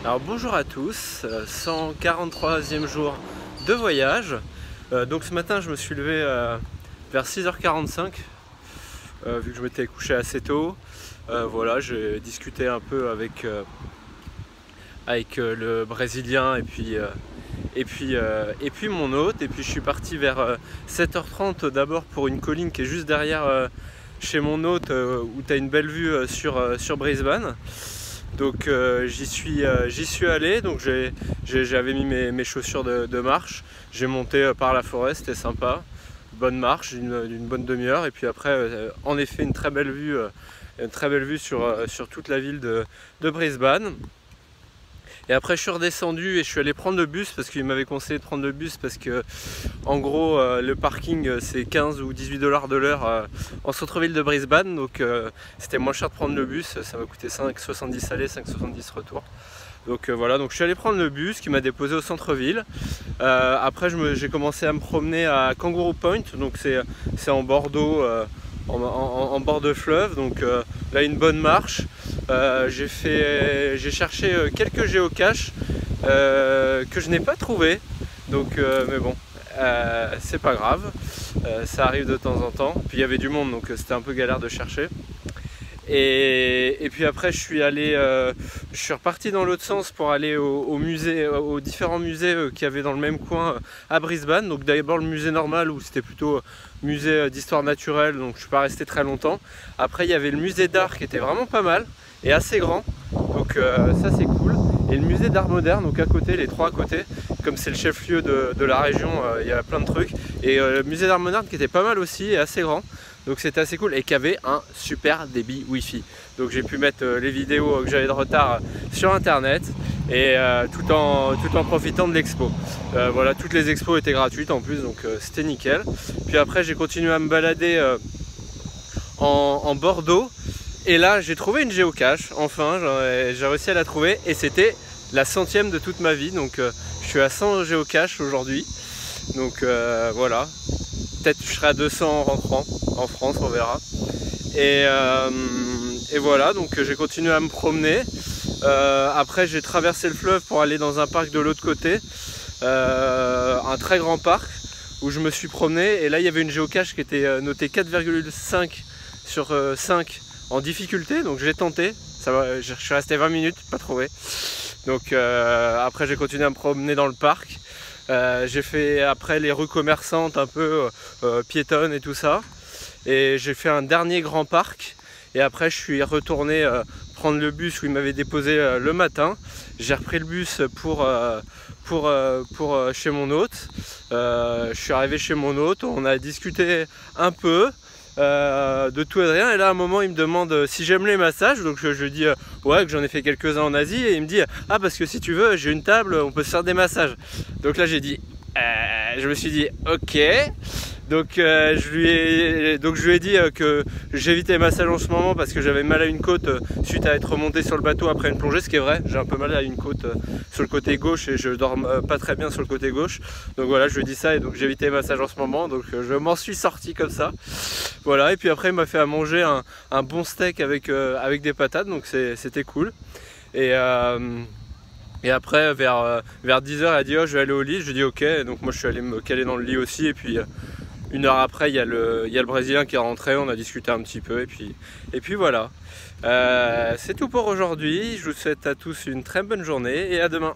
Alors bonjour à tous, 143e jour de voyage. Donc ce matin je me suis levé vers 6h45 vu que je m'étais couché assez tôt. Voilà, j'ai discuté un peu avec le Brésilien et puis mon hôte. Et puis je suis parti vers 7h30 d'abord pour une colline qui est juste derrière chez mon hôte où tu as une belle vue sur Brisbane. Donc j'y suis allé, donc j'avais mis mes chaussures de marche, j'ai monté par la forêt, c'était sympa, bonne marche d'une bonne demi-heure, et puis après en effet une très belle vue sur toute la ville de Brisbane. Et après je suis redescendu et je suis allé prendre le bus parce qu'il m'avait conseillé de prendre le bus parce que en gros le parking c'est 15 ou 18 $ de l'heure en centre-ville de Brisbane, donc c'était moins cher de prendre le bus, ça m'a coûté 5,70 aller, 5,70 retour. Donc voilà, donc je suis allé prendre le bus qui m'a déposé au centre-ville. Après j'ai commencé à me promener à Kangaroo Point, donc c'est en bord d'eau, en bord de fleuve, donc là une bonne marche. J'ai cherché quelques géocaches que je n'ai pas trouvé, donc mais bon, c'est pas grave, ça arrive de temps en temps. Puis il y avait du monde, donc c'était un peu galère de chercher. Et puis après je suis reparti dans l'autre sens pour aller au musée, aux différents musées qu'il y avait dans le même coin à Brisbane. Donc d'abord le musée normal où c'était plutôt musée d'histoire naturelle, donc je suis pas resté très longtemps. Après il y avait le musée d'art qui était vraiment pas mal et assez grand, donc ça c'est cool. Et le musée d'art moderne, donc à côté, les trois à côté, comme c'est le chef-lieu de la région, il y a plein de trucs. Et le musée d'art moderne qui était pas mal aussi et assez grand, donc c'était assez cool et qui avait un super débit wifi. Donc j'ai pu mettre les vidéos que j'avais de retard sur internet et tout en profitant de l'expo. Voilà, toutes les expos étaient gratuites en plus, donc c'était nickel. Puis après j'ai continué à me balader en Bordeaux. Et là j'ai trouvé une géocache, enfin j'ai réussi à la trouver et c'était la 100e de toute ma vie, donc je suis à 100 géocaches aujourd'hui, donc voilà, peut-être je serai à 200 en rentrant en France, on verra. Et voilà, donc j'ai continué à me promener, après j'ai traversé le fleuve pour aller dans un parc de l'autre côté, un très grand parc où je me suis promené et là il y avait une géocache qui était notée 4,5 sur 5 en difficulté, donc je l'ai tenté, je suis resté 20 minutes, pas trouvé. Donc après j'ai continué à me promener dans le parc, j'ai fait après les rues commerçantes un peu piétonnes et tout ça, et j'ai fait un dernier grand parc, et après je suis retourné prendre le bus où il m'avait déposé le matin. J'ai repris le bus pour chez mon hôte, je suis arrivé chez mon hôte, on a discuté un peu de tout et de rien, et là à un moment il me demande si j'aime les massages, donc je lui dis ouais, que j'en ai fait quelques-uns en Asie, et il me dit ah parce que si tu veux j'ai une table, on peut se faire des massages. Donc là j'ai dit je me suis dit ok, donc je lui ai dit que j'évitais les massages en ce moment parce que j'avais mal à une côte suite à être remonté sur le bateau après une plongée, ce qui est vrai, j'ai un peu mal à une côte sur le côté gauche et je dors pas très bien sur le côté gauche, donc voilà, je lui ai dit ça, et donc j'évitais les massages en ce moment, donc je m'en suis sorti comme ça. Voilà, et puis après il m'a fait à manger un bon steak avec des patates, donc c'était cool. Et après vers 10h elle a dit oh je vais aller au lit, je lui ai dit ok, donc moi je suis allé me caler dans le lit aussi, et puis une heure après il y a le Brésilien qui est rentré, on a discuté un petit peu, et puis voilà. C'est tout pour aujourd'hui, je vous souhaite à tous une très bonne journée et à demain.